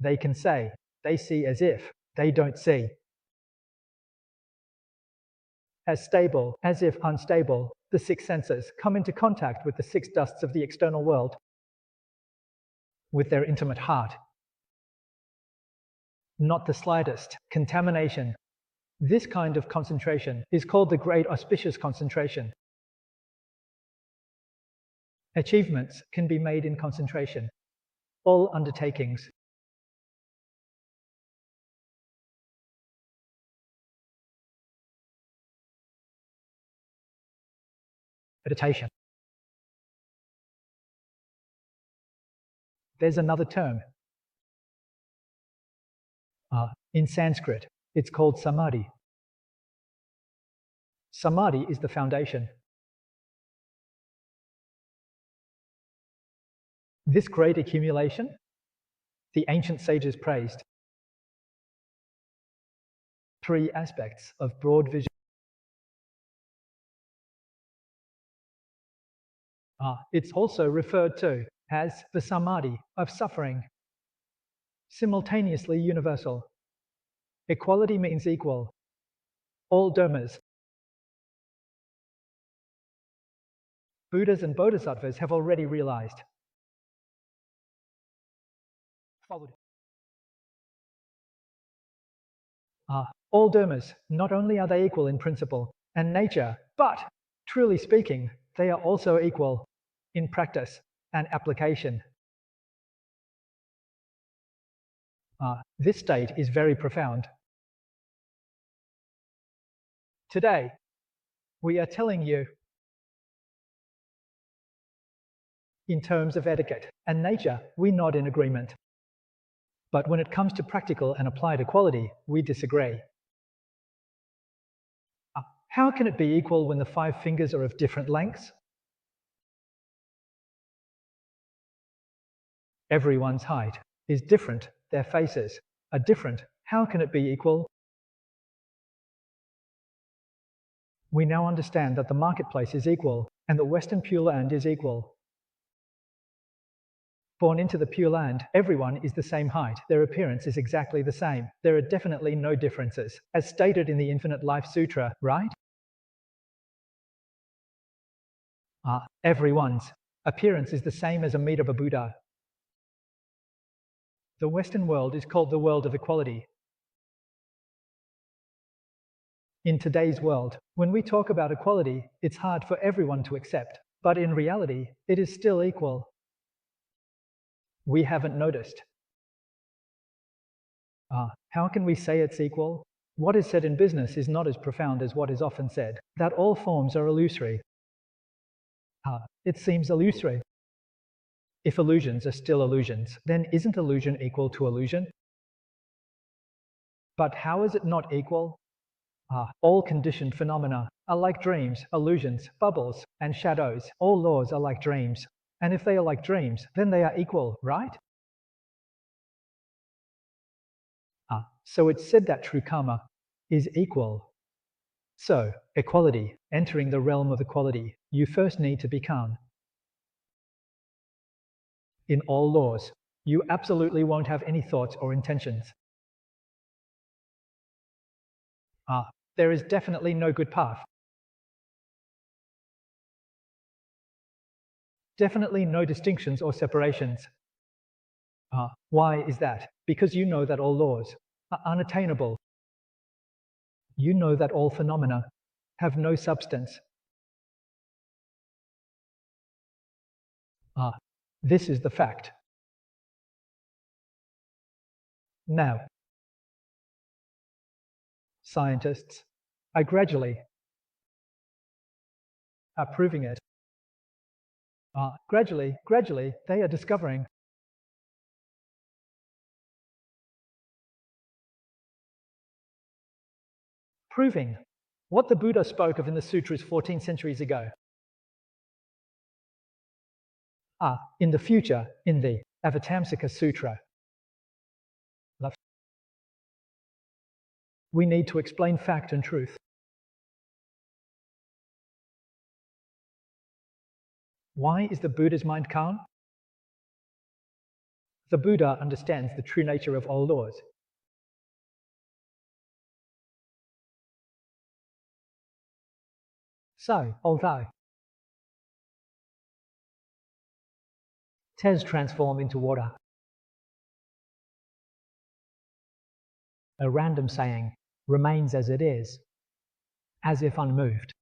They can say, they see as if they don't see. As stable, as if unstable, the six senses come into contact with the six dusts of the external world, with their intimate heart. Not the slightest contamination. This kind of concentration is called the great auspicious concentration. Achievements can be made in concentration. All undertakings. Meditation. There's another term. In Sanskrit, it's called samadhi. Samadhi is the foundation. This great accumulation, the ancient sages praised. Three aspects of broad vision. It's also referred to as the samadhi of suffering. Simultaneously universal. Equality means equal. All dharmas. Buddhas and bodhisattvas have already realized. Followed. All dharmas, not only are they equal in principle and nature, but, truly speaking, they are also equal in practice and application. This state is very profound. Today, we are telling you in terms of etiquette and nature, we nod in agreement. But when it comes to practical and applied equality, we disagree. How can it be equal when the 5 fingers are of different lengths? Everyone's height is different. Their faces are different. How can it be equal? We now understand that the marketplace is equal and the Western Pure Land is equal. Born into the Pure Land, everyone is the same height. Their appearance is exactly the same. There are definitely no differences, as stated in the Infinite Life Sutra, right? Everyone's appearance is the same as Amitabha Buddha. The Western world is called the world of equality. In today's world, when we talk about equality, it's hard for everyone to accept, but in reality, it is still equal. We haven't noticed. How can we say it's equal? What is said in business is not as profound as what is often said, that all forms are illusory. It seems illusory. If illusions are still illusions, then isn't illusion equal to illusion? But how is it not equal? All conditioned phenomena are like dreams, illusions, bubbles, and shadows. All laws are like dreams. And if they are like dreams, then they are equal, right? So it's said that true karma is equal. So, equality, entering the realm of equality, you first need to be calm. In all laws, you absolutely won't have any thoughts or intentions. There is definitely no good path. Definitely no distinctions or separations. Why is that? Because you know that all laws are unattainable. You know that all phenomena have no substance. This is the fact. Now, scientists are gradually proving it. Gradually, they are discovering proving what the Buddha spoke of in the sutras 14 centuries ago. In the future, in the Avatamsaka Sutra, we need to explain fact and truth. Why is the Buddha's mind calm? The Buddha understands the true nature of all laws. So, although tears transform into water, a random saying remains as it is, as if unmoved.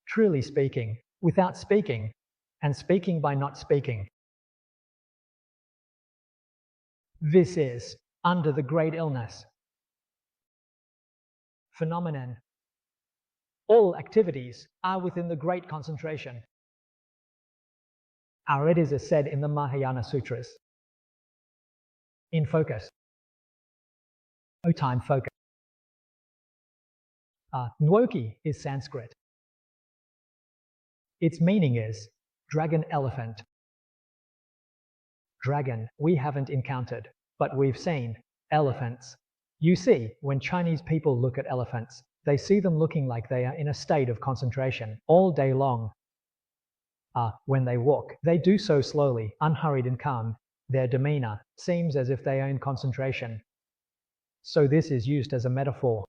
Truly speaking, without speaking, and speaking by not speaking. This is, under the great illness, phenomenon. All activities are within the great concentration. It is as said in the Mahayana Sutras. In focus. O time focus. Nwoki is Sanskrit. Its meaning is dragon elephant. Dragon we haven't encountered, but we've seen elephants. You see, when Chinese people look at elephants, they see them looking like they are in a state of concentration all day long. When they walk, they do so slowly, unhurried and calm. Their demeanor seems as if they are in concentration. So this is used as a metaphor.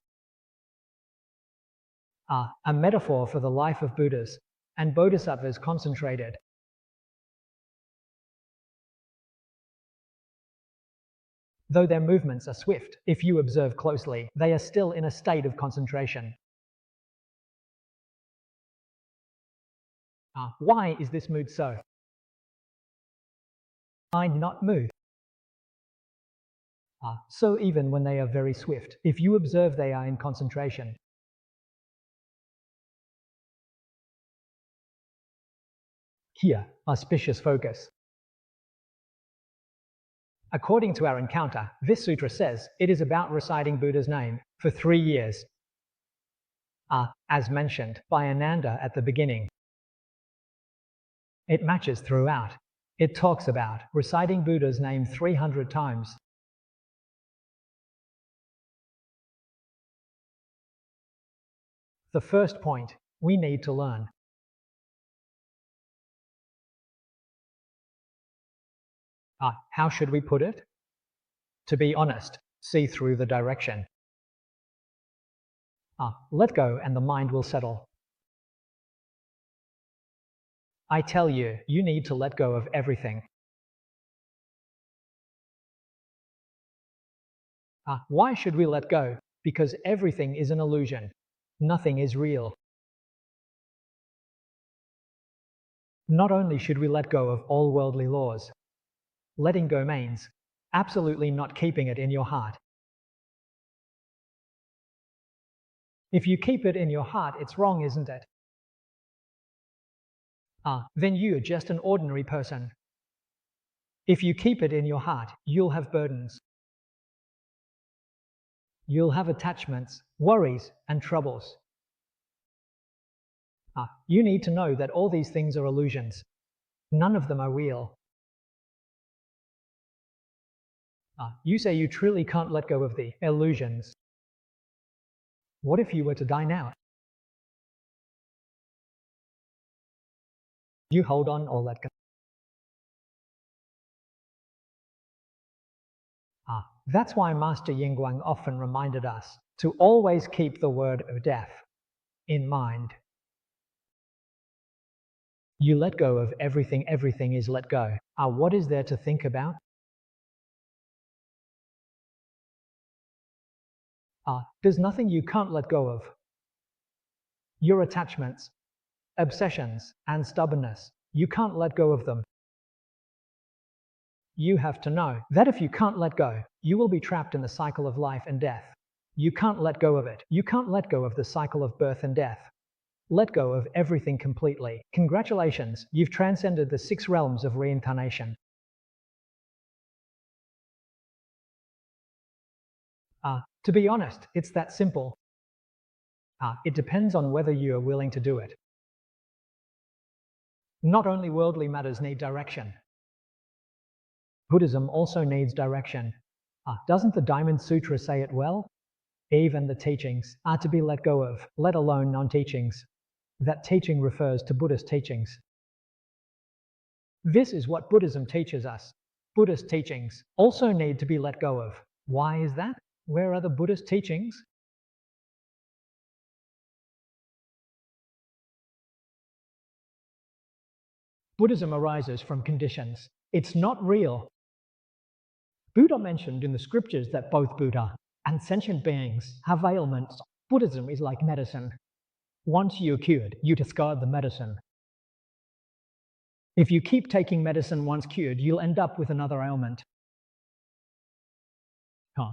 A metaphor for the life of Buddhas and Bodhisattvas concentrated. Though their movements are swift, if you observe closely, they are still in a state of concentration. Why is this mood so? I not move. So even when they are very swift, if you observe they are in concentration. Here, auspicious focus. According to our encounter, this sutra says it is about reciting Buddha's name for 3 years. As mentioned by Ananda at the beginning. It matches throughout. It talks about reciting Buddha's name 300 times. The first point we need to learn. How should we put it? To be honest, see through the direction. Let go and the mind will settle. I tell you, you need to let go of everything. Why should we let go? Because everything is an illusion. Nothing is real. Not only should we let go of all worldly laws, letting go means absolutely not keeping it in your heart. If you keep it in your heart, it's wrong, isn't it? Then you're just an ordinary person. If you keep it in your heart, you'll have burdens. You'll have attachments, worries, and troubles. You need to know that all these things are illusions. None of them are real. You say you truly can't let go of the illusions. What if you were to die now? You hold on or let go. That's why Master Yingguang often reminded us to always keep the word of death in mind. You let go of everything, everything is let go. What is there to think about? There's nothing you can't let go of. Your attachments, obsessions, and stubbornness, you can't let go of them. You have to know that if you can't let go, you will be trapped in the cycle of life and death. You can't let go of it. You can't let go of the cycle of birth and death. Let go of everything completely. Congratulations, you've transcended the 6 realms of reincarnation. To be honest, it's that simple. It depends on whether you are willing to do it. Not only worldly matters need direction. Buddhism also needs direction. Doesn't the Diamond Sutra say it well? Even the teachings are to be let go of, let alone non-teachings. That teaching refers to Buddhist teachings. This is what Buddhism teaches us. Buddhist teachings also need to be let go of. Why is that? Where are the Buddhist teachings? Buddhism arises from conditions. It's not real. Buddha mentioned in the scriptures that both Buddha and sentient beings have ailments. Buddhism is like medicine. Once you're cured, you discard the medicine. If you keep taking medicine once cured, you'll end up with another ailment.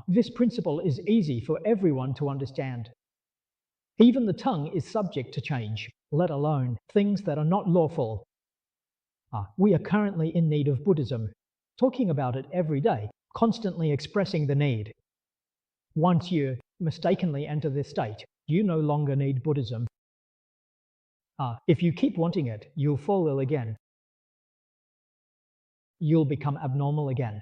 This principle is easy for everyone to understand. Even the tongue is subject to change, let alone things that are not lawful. We are currently in need of Buddhism, talking about it every day, constantly expressing the need. Once you mistakenly enter this state, you no longer need Buddhism. If you keep wanting it, you'll fall ill again. You'll become abnormal again.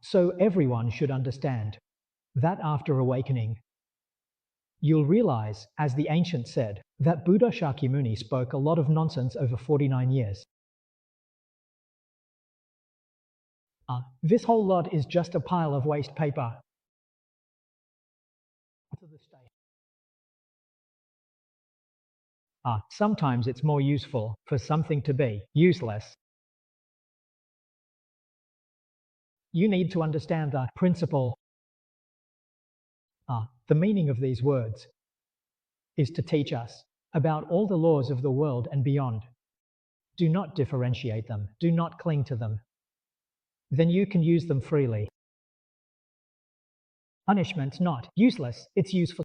So everyone should understand that after awakening, you'll realize, as the ancients said, that Buddha Shakyamuni spoke a lot of nonsense over 49 years. This whole lot is just a pile of waste paper. Sometimes it's more useful for something to be useless. You need to understand the principle. The meaning of these words is to teach us about all the laws of the world and beyond. Do not differentiate them. Do not cling to them. Then you can use them freely. Punishment's not useless. It's useful.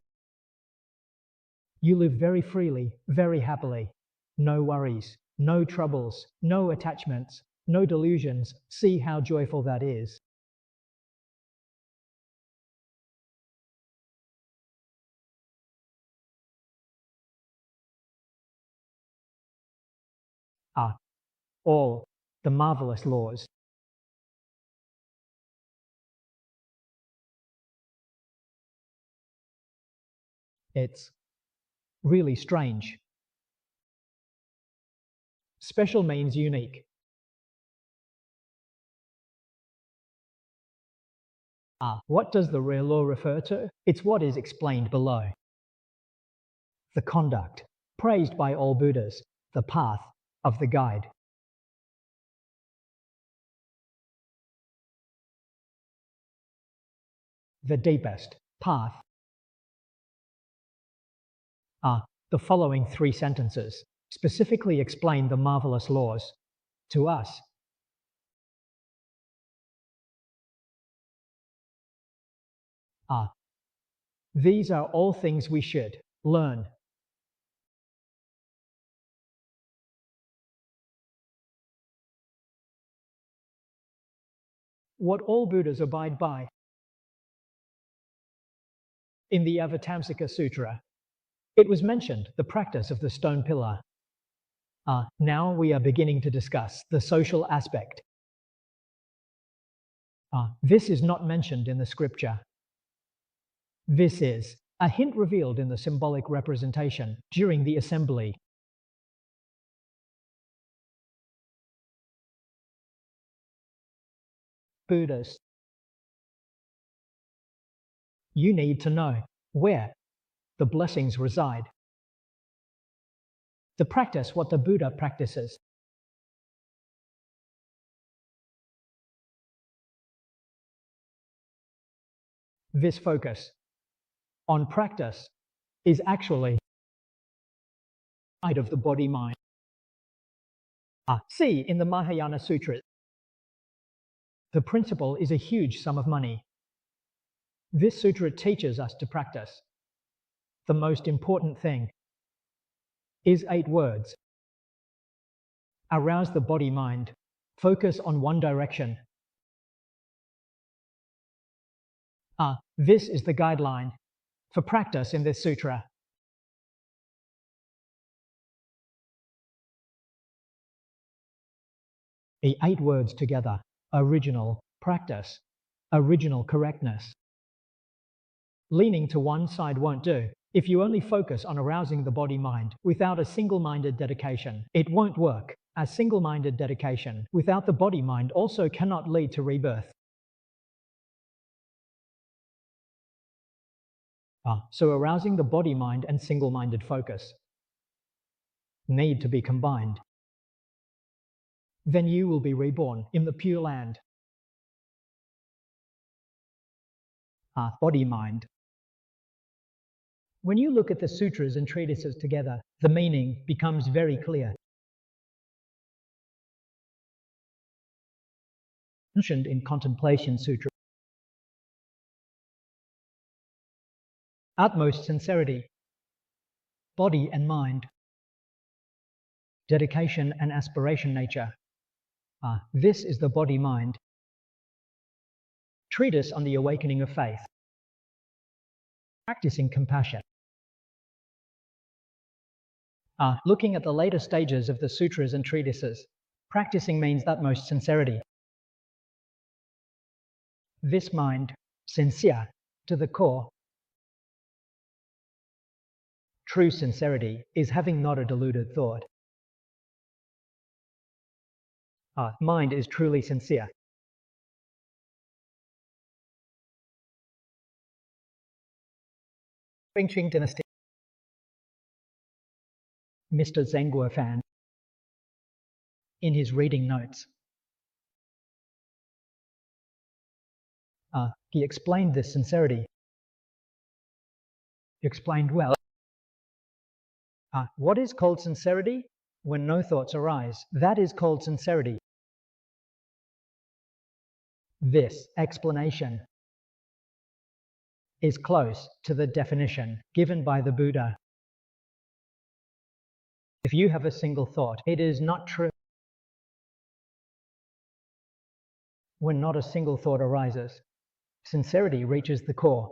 You live very freely, very happily. No worries, no troubles, no attachments, no delusions. See how joyful that is. All the marvelous laws. It's really strange. Special means unique. What does the real law refer to? It's what is explained below. The conduct, praised by all Buddhas, the path of the guide. The deepest path. The following 3 sentences specifically explain the marvelous laws to us. These are all things we should learn. What all Buddhas abide by. In the Avatamsaka Sutra, it was mentioned the practice of the stone pillar. Now we are beginning to discuss the social aspect. This is not mentioned in the scripture. This is a hint revealed in the symbolic representation during the assembly. Buddhists, you need to know where the blessings reside. To practice what the Buddha practices. This focus on practice is actually of the body-mind. See in the Mahayana Sutra. The principle is a huge sum of money. This sutra teaches us to practice. The most important thing is 8 words. Arouse the body-mind. Focus on one direction. This is the guideline for practice in this sutra. The 8 words together. Original practice. Original correctness. Leaning to one side won't do. If you only focus on arousing the body-mind without a single-minded dedication, it won't work. A single-minded dedication without the body-mind also cannot lead to rebirth. So arousing the body-mind and single-minded focus need to be combined. Then you will be reborn in the Pure Land. Body-mind. When you look at the sutras and treatises together, the meaning becomes very clear. Mentioned in Contemplation Sutra. Utmost sincerity, body and mind, dedication and aspiration nature. This is the body-mind. Treatise on the awakening of faith. Practicing compassion. Looking at the later stages of the sutras and treatises, practicing means utmost sincerity. This mind, sincere to the core. True sincerity is having not a deluded thought. Mind is truly sincere. Qing Dynasty. Mr. Zhenguo Fan, in his reading notes, he explained this sincerity. He explained well. What is called sincerity? When no thoughts arise, that is called sincerity. This explanation is close to the definition given by the Buddha. If you have a single thought, it is not true. When not a single thought arises, sincerity reaches the core.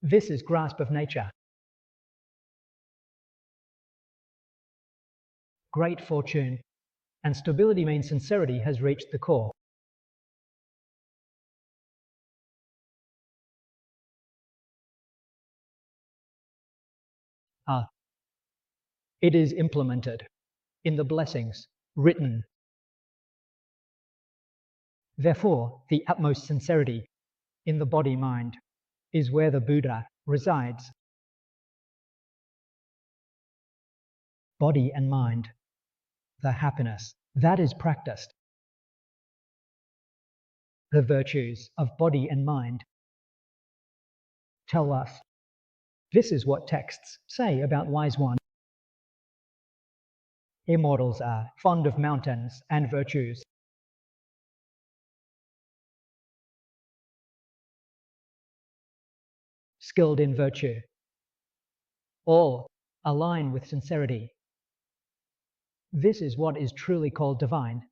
This is grasp of nature. Great fortune and stability means sincerity has reached the core. It is implemented in the blessings written. Therefore, the utmost sincerity in the body-mind is where the Buddha resides. Body and mind, the happiness that is practiced. The virtues of body and mind tell us. This is what texts say about wise one. Immortals are fond of mountains and virtues. Skilled in virtue. All align with sincerity. This is what is truly called divine.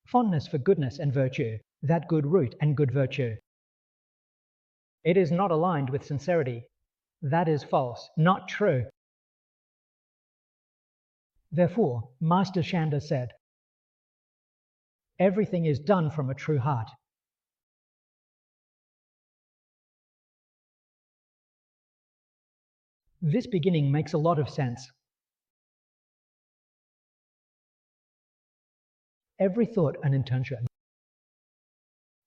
Fondness for goodness and virtue, that good root and good virtue. It is not aligned with sincerity. That is false, not true. Therefore, Master Shanda said, everything is done from a true heart. This beginning makes a lot of sense. Every thought and intention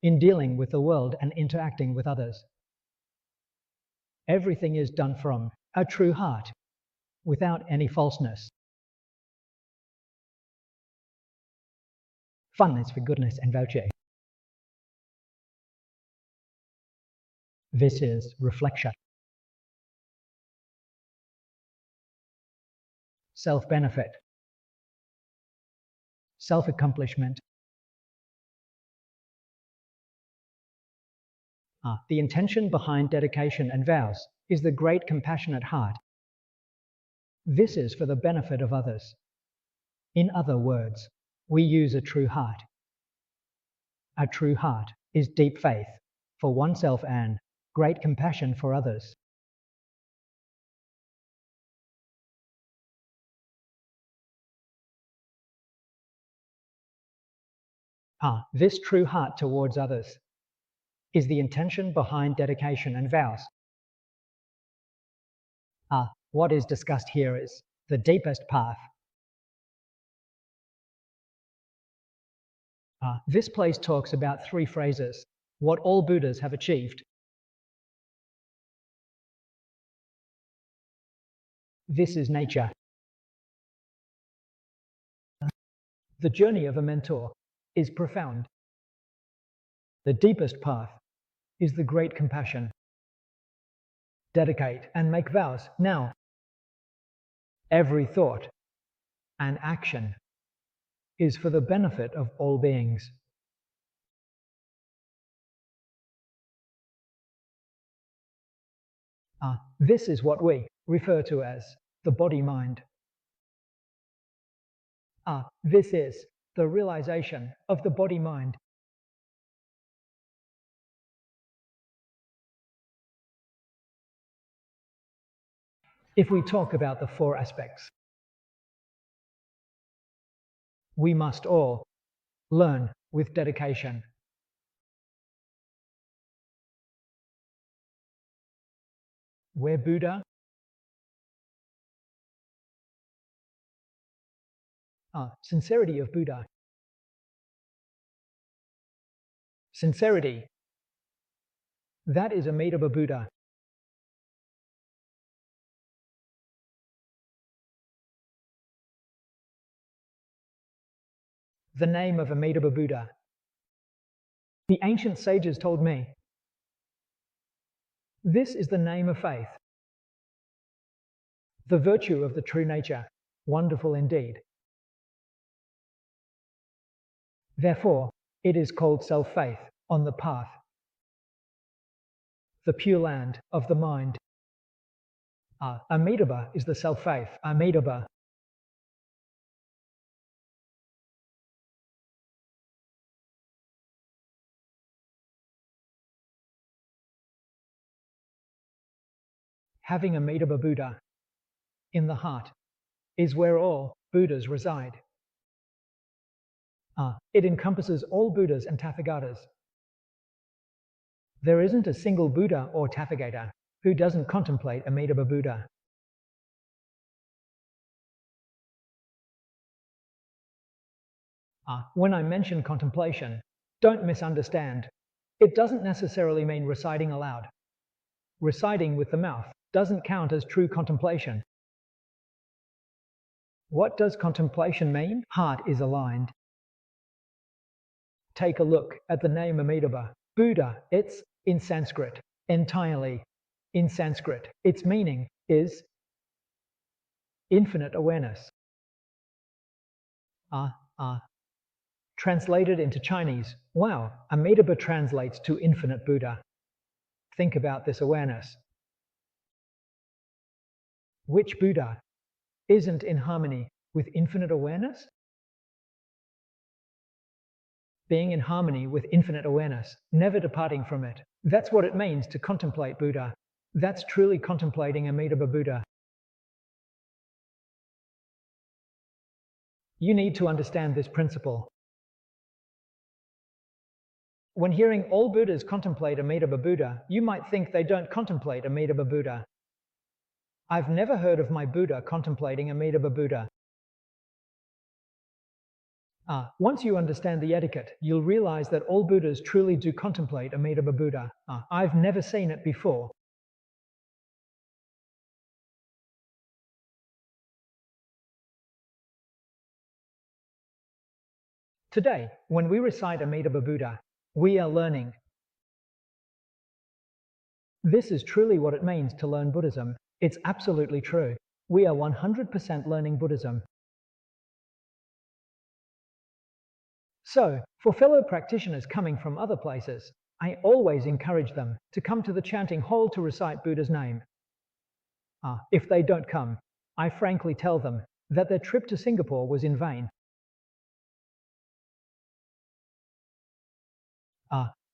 in dealing with the world and interacting with others. Everything is done from a true heart, without any falseness. Fondness for goodness and virtue. This is reflection. Self-benefit. Self-accomplishment. The intention behind dedication and vows is the great compassionate heart. This is for the benefit of others. In other words, we use a true heart. A true heart is deep faith for oneself and great compassion for others. This true heart towards others is the intention behind dedication and vows. What is discussed here is the deepest path. This place talks about three phrases: what all Buddhas have achieved. This is nature. The journey of a mentor is profound. The deepest path is the great compassion. Dedicate and make vows now. Every thought and action is for the benefit of all beings. This is what we refer to as the body-mind. This is the realization of the body-mind. If we talk about the four aspects, we must all learn with dedication. Where Buddha sincerity of Buddha. Sincerity, that is Amitabha Buddha. The name of Amitabha Buddha. The ancient sages told me, this is the name of faith, the virtue of the true nature, wonderful indeed. Therefore, it is called self-faith on the path, the pure land of the mind. Amitabha is the self-faith, Amitabha. Having Amitabha Buddha in the heart is where all Buddhas reside. It encompasses all Buddhas and Tathagatas. There isn't a single Buddha or Tathagata who doesn't contemplate Amitabha Buddha. When I mention contemplation, don't misunderstand. It doesn't necessarily mean reciting aloud. Reciting with the mouth doesn't count as true contemplation. What does contemplation mean? Heart is aligned. Take a look at the name Amitabha. Buddha, it's in Sanskrit, entirely in Sanskrit. Its meaning is infinite awareness. Translated into Chinese, wow, Amitabha translates to infinite Buddha. Think about this awareness. Which Buddha isn't in harmony with infinite awareness? Being in harmony with infinite awareness, never departing from it. That's what it means to contemplate Buddha. That's truly contemplating Amitabha Buddha. You need to understand this principle. When hearing all Buddhas contemplate Amitabha Buddha, you might think they don't contemplate Amitabha Buddha. I've never heard of my Buddha contemplating Amitabha Buddha. Once you understand the etiquette, you'll realize that all Buddhas truly do contemplate Amitabha Buddha. I've never seen it before. Today, when we recite Amitabha Buddha, we are learning. This is truly what it means to learn Buddhism. It's absolutely true. We are 100% learning Buddhism. So, for fellow practitioners coming from other places, I always encourage them to come to the chanting hall to recite Buddha's name. If they don't come, I frankly tell them that their trip to Singapore was in vain.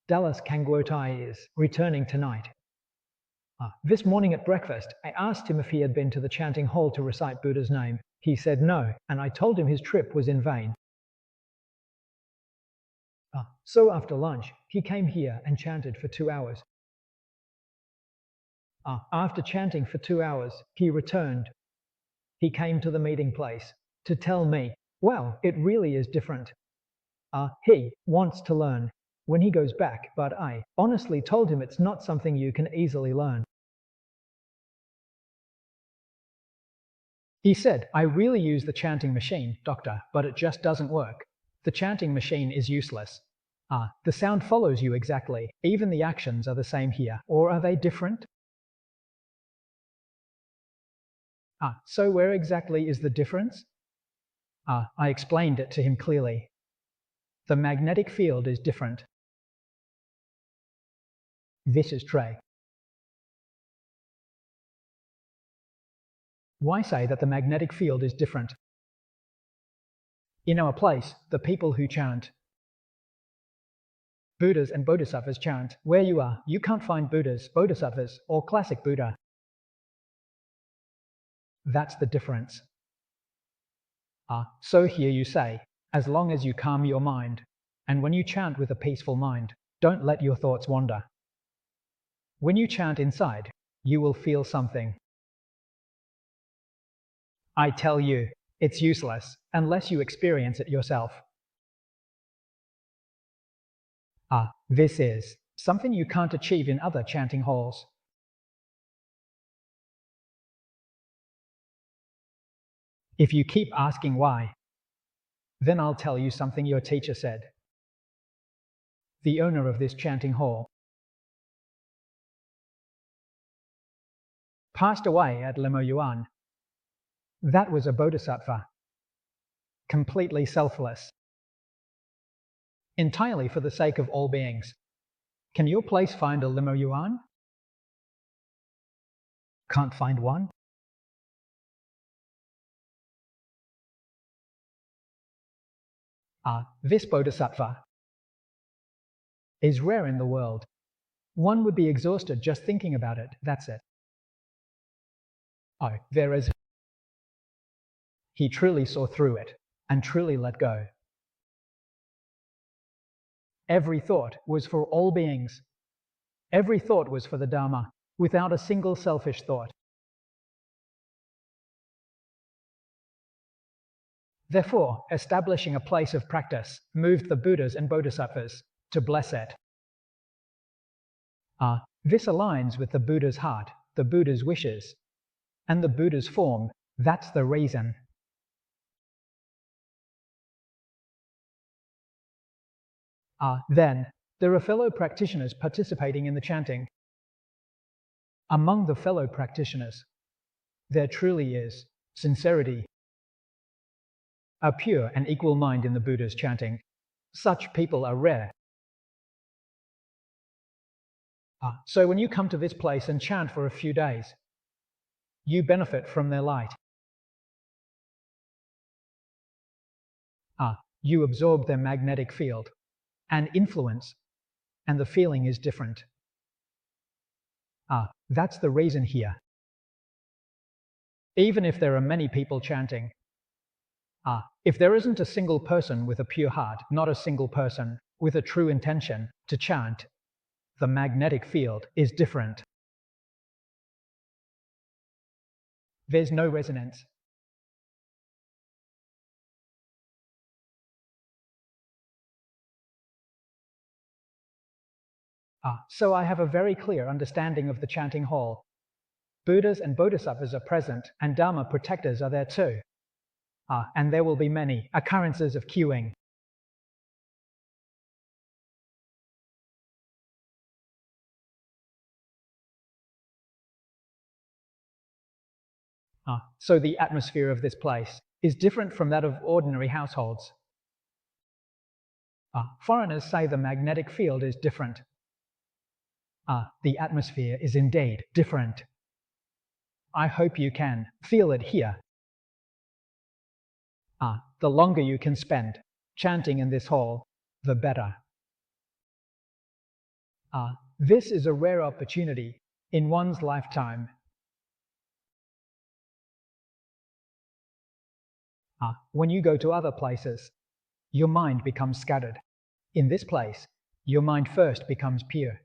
Dallas Kangwotai is returning tonight. This morning at breakfast, I asked him if he had been to the chanting hall to recite Buddha's name. He said no, and I told him his trip was in vain. So after lunch, he came here and chanted for 2 hours. After chanting for 2 hours, he returned. He came to the meeting place to tell me, well, it really is different. He wants to learn when he goes back, but I honestly told him it's not something you can easily learn. He said, I really use the chanting machine, doctor, but it just doesn't work. The chanting machine is useless. The sound follows you exactly. Even the actions are the same here. Or are they different? So where exactly is the difference? I explained it to him clearly. The magnetic field is different. This is Trey. Why say that the magnetic field is different? In our place, the people who chant, Buddhas and Bodhisattvas chant. Where you are, you can't find Buddhas, Bodhisattvas, or classic Buddha. That's the difference. So here you say, as long as you calm your mind, and when you chant with a peaceful mind, don't let your thoughts wander. When you chant inside, you will feel something. I tell you, it's useless unless you experience it yourself. This is something you can't achieve in other chanting halls. If you keep asking why, then I'll tell you something your teacher said. The owner of this chanting hall passed away at Limo Yuan. That was a bodhisattva, completely selfless, entirely for the sake of all beings. Can your place find a Limo Yuan? Can't find one? This bodhisattva is rare in the world. One would be exhausted just thinking about it, that's it. There is. He truly saw through it and truly let go. Every thought was for all beings. Every thought was for the Dharma, without a single selfish thought. Therefore, establishing a place of practice moved the Buddhas and Bodhisattvas to bless it. This aligns with the Buddha's heart, the Buddha's wishes, and the Buddha's form. That's the reason. Then, there are fellow practitioners participating in the chanting. Among the fellow practitioners, there truly is sincerity, a pure and equal mind in the Buddha's chanting. Such people are rare. So when you come to this place and chant for a few days, you benefit from their light. You absorb their magnetic field and influence, and the feeling is different. That's the reason here. Even if there are many people chanting, if there isn't a single person with a pure heart, not a single person with a true intention to chant, the magnetic field is different. There's no resonance. So I have a very clear understanding of the chanting hall. Buddhas and Bodhisattvas are present, and Dharma protectors are there too. And there will be many occurrences of queuing. So the atmosphere of this place is different from that of ordinary households. Foreigners say the magnetic field is different. The atmosphere is indeed different. I hope you can feel it here. The longer you can spend chanting in this hall, the better. This is a rare opportunity in one's lifetime. When you go to other places, your mind becomes scattered. In this place, your mind first becomes pure.